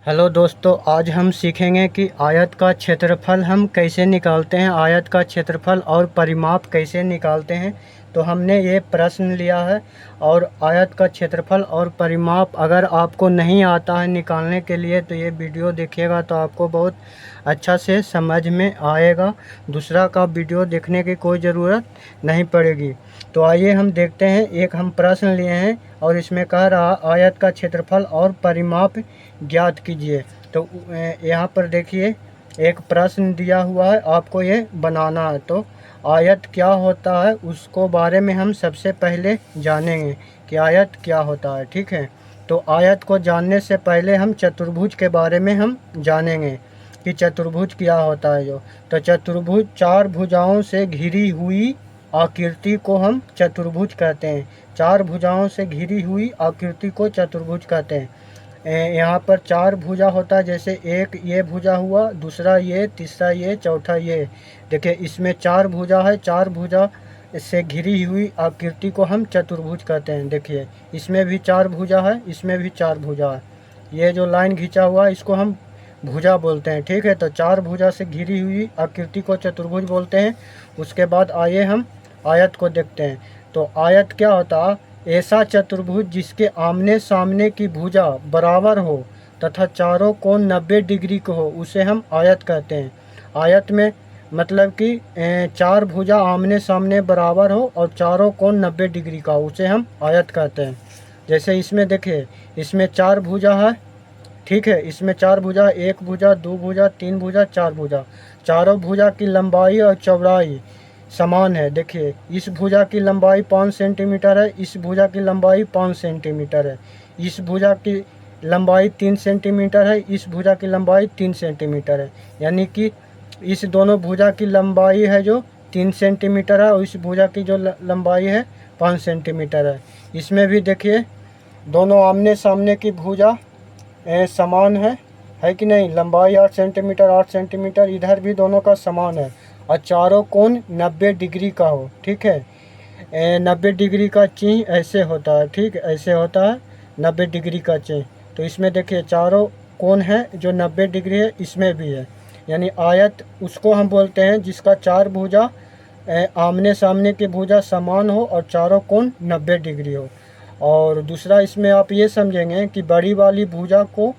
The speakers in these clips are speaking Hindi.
हेलो दोस्तों, आज हम सीखेंगे कि आयत का क्षेत्रफल हम कैसे निकालते हैं, आयत का क्षेत्रफल और परिमाप कैसे निकालते हैं। तो हमने ये प्रश्न लिया है और आयत का क्षेत्रफल और परिमाप अगर आपको नहीं आता है निकालने के लिए तो ये वीडियो देखिएगा तो आपको बहुत अच्छा से समझ में आएगा। दूसरा का वीडियो देखने की कोई ज़रूरत नहीं पड़ेगी। तो आइए हम देखते हैं। एक हम प्रश्न लिए हैं और इसमें कह रहा आयत का क्षेत्रफल और परिमाप ज्ञात कीजिए। तो यहाँ पर देखिए एक प्रश्न दिया हुआ है, आपको ये बनाना है। तो आयत क्या होता है उसको बारे में हम सबसे पहले जानेंगे कि आयत क्या होता है। ठीक है, तो आयत को जानने से पहले हम चतुर्भुज के बारे में हम जानेंगे कि चतुर्भुज क्या होता है। जो तो चतुर्भुज चार भुजाओं से घिरी हुई आकृति को हम चतुर्भुज कहते हैं। चार भुजाओं से घिरी हुई आकृति को चतुर्भुज कहते हैं। यहाँ पर चार भुजा होता है, जैसे एक ये भुजा हुआ, दूसरा ये, तीसरा ये, चौथा ये। देखिए इसमें चार भुजा है, चार भुजा से घिरी हुई आकृति को हम चतुर्भुज कहते हैं। देखिए इसमें भी चार भुजा है, इसमें भी चार भुजा है। ये जो लाइन खींचा हुआ है इसको हम भुजा बोलते हैं। ठीक है, तो चार भुजा से घिरी हुई आकृति को चतुर्भुज बोलते हैं। उसके बाद आइए हम आयत को देखते हैं। तो आयत क्या होता है? ऐसा चतुर्भुज जिसके आमने सामने की भुजा बराबर हो तथा चारों कोण 90 डिग्री के हो उसे हम आयत कहते हैं। आयत में मतलब कि चार भुजा आमने सामने बराबर हो और चारों कोण 90 डिग्री का उसे हम आयत कहते हैं। जैसे इसमें देखिए इसमें चार भुजा है। ठीक है, इसमें चार भुजा, एक भुजा, दो भुजा, तीन भुजा, चार भुजा। चारों भुजा की लंबाई और चौड़ाई समान है। देखिए इस भुजा की लंबाई 5 सेंटीमीटर है, इस भुजा की लंबाई 5 सेंटीमीटर है, इस भुजा की लंबाई 3 सेंटीमीटर है, इस भुजा की लंबाई 3 सेंटीमीटर है। यानी कि इस दोनों भुजा की लंबाई है जो 3 सेंटीमीटर है और इस भुजा की जो लंबाई है 5 सेंटीमीटर है। इसमें भी देखिए दोनों आमने सामने की भुजा समान है कि नहीं? लंबाई 8 सेंटीमीटर 8 सेंटीमीटर, इधर भी दोनों का समान है और चारों कोण 90 डिग्री का हो। ठीक है, 90 डिग्री का चिन्ह ऐसे होता है। ठीक, ऐसे होता है 90 डिग्री का चिन्ह। तो इसमें देखिए चारों कोण है जो 90 डिग्री है, इसमें भी है। यानी आयत उसको हम बोलते हैं जिसका चार भुजा आमने सामने की भुजा समान हो और चारों कोण 90 डिग्री हो। और दूसरा इसमें आप ये समझेंगे कि बड़ी वाली भुजा को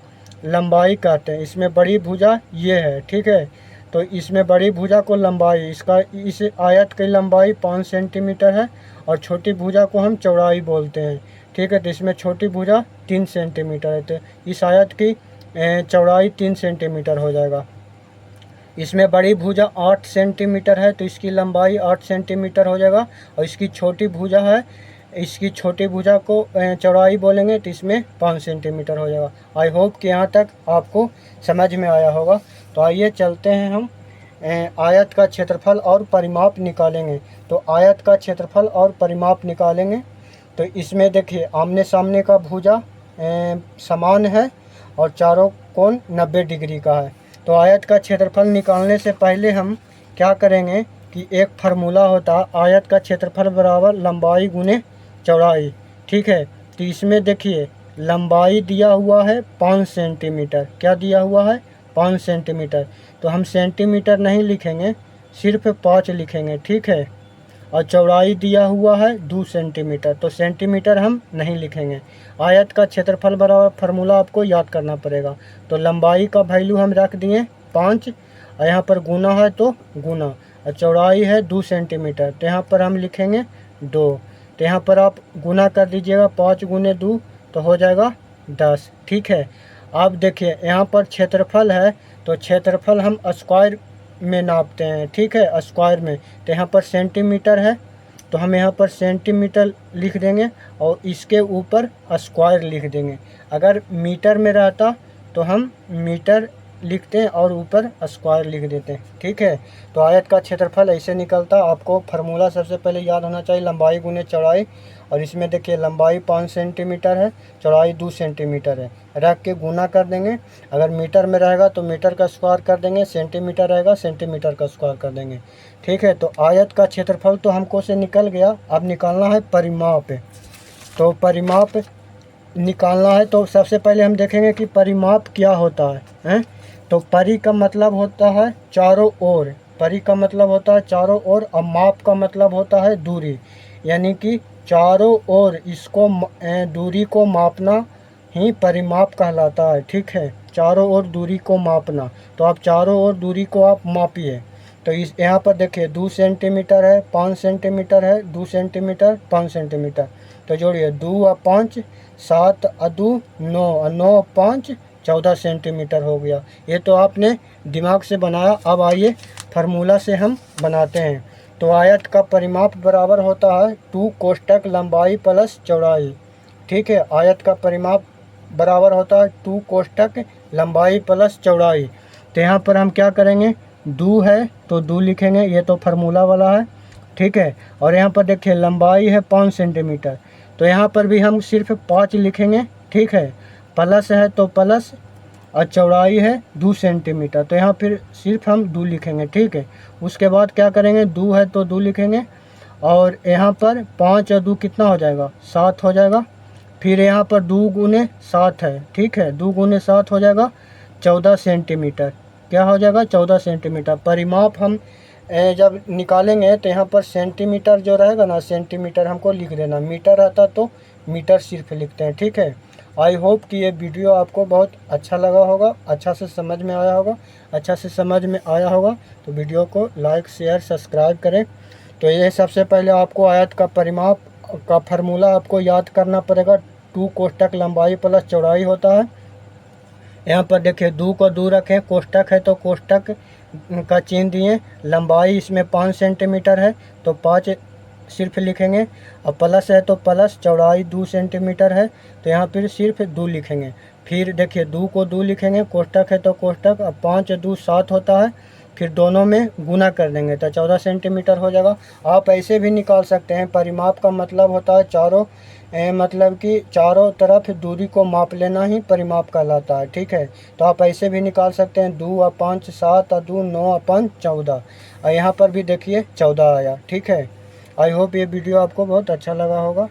लंबाई कहते हैं। इसमें बड़ी भुजा ये है। ठीक है, तो इसमें बड़ी भुजा को लंबाई, इसका इस आयत की लंबाई 5 सेंटीमीटर है और छोटी भुजा को हम चौड़ाई बोलते हैं। ठीक है, तो इसमें छोटी भुजा 3 सेंटीमीटर है, तो इस आयत की चौड़ाई 3 सेंटीमीटर हो जाएगा। इसमें बड़ी भुजा 8 सेंटीमीटर है तो इसकी लंबाई 8 सेंटीमीटर हो जाएगा और इसकी छोटी भुजा है, इसकी छोटी भुजा को चौड़ाई बोलेंगे तो इसमें 5 सेंटीमीटर हो जाएगा। आई होप कि यहाँ तक आपको समझ में आया होगा। तो आइए चलते हैं हम आयत का क्षेत्रफल और परिमाप निकालेंगे। तो आयत का क्षेत्रफल और परिमाप निकालेंगे तो इसमें देखिए आमने सामने का भुजा समान है और चारों कोण 90 डिग्री का है। तो आयत का क्षेत्रफल निकालने से पहले हम क्या करेंगे कि एक फार्मूला होता है, आयत का क्षेत्रफल बराबर लंबाई गुने चौड़ाई। ठीक है, तो इसमें देखिए लंबाई दिया हुआ है 5 सेंटीमीटर। क्या दिया हुआ है? 5 सेंटीमीटर। तो हम सेंटीमीटर नहीं लिखेंगे, सिर्फ 5 लिखेंगे। ठीक है, और चौड़ाई दिया हुआ है 2 सेंटीमीटर, तो सेंटीमीटर हम नहीं लिखेंगे। आयत का क्षेत्रफल बराबर फार्मूला आपको याद करना पड़ेगा। तो लंबाई का वैल्यू हम रख दिए 5 और यहाँ पर गुना है तो गुना, और चौड़ाई है 2 सेंटीमीटर तो यहाँ पर हम लिखेंगे 2। तो यहाँ पर आप गुना कर दीजिएगा, 5 गुने 2 तो हो जाएगा 10। ठीक है, अब देखिए यहाँ पर क्षेत्रफल है तो क्षेत्रफल हम स्क्वायर में नापते हैं। ठीक है, स्क्वायर में। तो यहाँ पर सेंटीमीटर है तो हम यहाँ पर सेंटीमीटर लिख देंगे और इसके ऊपर स्क्वायर लिख देंगे। अगर मीटर में रहता तो हम मीटर लिखते हैं और ऊपर स्क्वायर लिख देते हैं। ठीक है, तो आयत का क्षेत्रफल ऐसे निकलता। आपको फार्मूला सबसे पहले याद होना चाहिए, लंबाई गुने चौड़ाई। और इसमें देखिए लंबाई 5 सेंटीमीटर है, चौड़ाई 2 सेंटीमीटर है, रख के गुना कर देंगे। अगर मीटर में रहेगा तो मीटर का स्क्वायर कर देंगे, सेंटीमीटर रहेगा सेंटीमीटर का स्क्वायर कर देंगे। ठीक है, तो आयत का क्षेत्रफल तो हमको से निकल गया। अब निकालना है परिमाप। तो परिमाप निकालना है तो सबसे पहले हम देखेंगे कि परिमाप क्या होता है। तो परि का मतलब होता है चारों ओर, परि का मतलब होता है चारों ओर, और माप का मतलब होता है दूरी, यानी कि चारों ओर इसको दूरी को मापना ही परिमाप कहलाता है। ठीक है, चारों ओर दूरी को मापना। तो आप चारों ओर दूरी को आप मापिए। तो इस यहाँ पर देखिए 2 सेंटीमीटर है, 5 सेंटीमीटर है, 2 सेंटीमीटर, 5 सेंटीमीटर। तो जोड़िए 2 और 5 7 और 2 9 और 9 और 5 14 सेंटीमीटर हो गया। ये तो आपने दिमाग से बनाया। अब आइए फार्मूला से हम बनाते हैं। तो आयत का परिमाप बराबर होता है 2 कोष्ठक लंबाई प्लस चौड़ाई। ठीक है, आयत का परिमाप बराबर होता है 2 कोष्ठक लंबाई प्लस चौड़ाई। तो यहाँ पर हम क्या करेंगे, 2 है तो 2 लिखेंगे, ये तो फार्मूला वाला है। ठीक है, और यहाँ पर देखिए लंबाई है 5 सेंटीमीटर, तो यहाँ पर भी हम सिर्फ 5 लिखेंगे। ठीक है, प्लस है तो प्लस, और चौड़ाई है 2 सेंटीमीटर, तो यहाँ फिर सिर्फ हम 2 लिखेंगे। ठीक है, उसके बाद क्या करेंगे, 2 है तो 2 लिखेंगे, और यहाँ पर 5 और 2 कितना हो जाएगा, 7 हो जाएगा। फिर यहाँ पर 2 गुने 7 है। ठीक है, 2 गुने 7 हो जाएगा 14 सेंटीमीटर। क्या हो जाएगा, 14 सेंटीमीटर। परिमाप हम जब निकालेंगे तो यहाँ पर सेंटीमीटर जो रहेगा ना, सेंटीमीटर हमको लिख देना, मीटर रहता तो मीटर सिर्फ लिखते हैं। ठीक है, आई होप कि ये वीडियो आपको बहुत अच्छा लगा होगा, अच्छा से समझ में आया होगा। अच्छा से समझ में आया होगा तो वीडियो को लाइक शेयर सब्सक्राइब करें। तो ये सबसे पहले आपको आयत का परिमाप का फार्मूला आपको याद करना पड़ेगा। 2 कोष्ठक लंबाई प्लस चौड़ाई होता है। यहाँ पर देखिए 2 को 2 रखें, कोष्ठक है तो कोष्ठक का चिन्ह दिए, लंबाई इसमें 5 सेंटीमीटर है तो 5 सिर्फ लिखेंगे, और प्लस है तो प्लस, चौड़ाई 2 सेंटीमीटर है तो यहाँ फिर सिर्फ 2 लिखेंगे। फिर देखिए 2 को 2 लिखेंगे, कोष्ठक है तो कोष्ठक, और 5 2 7 होता है, फिर दोनों में गुना कर देंगे तो 14 सेंटीमीटर हो जाएगा। आप ऐसे भी निकाल सकते हैं। परिमाप का मतलब होता है चारों मतलब कि चारों तरफ दूरी को माप लेना ही परिमाप कहलाता है। ठीक है, तो आप ऐसे भी निकाल सकते हैं, 2 और 5 7 और 2 9 और 5 14, और यहाँ पर भी देखिए 14 आया। ठीक है, आई होप ये वीडियो आपको बहुत अच्छा लगा होगा।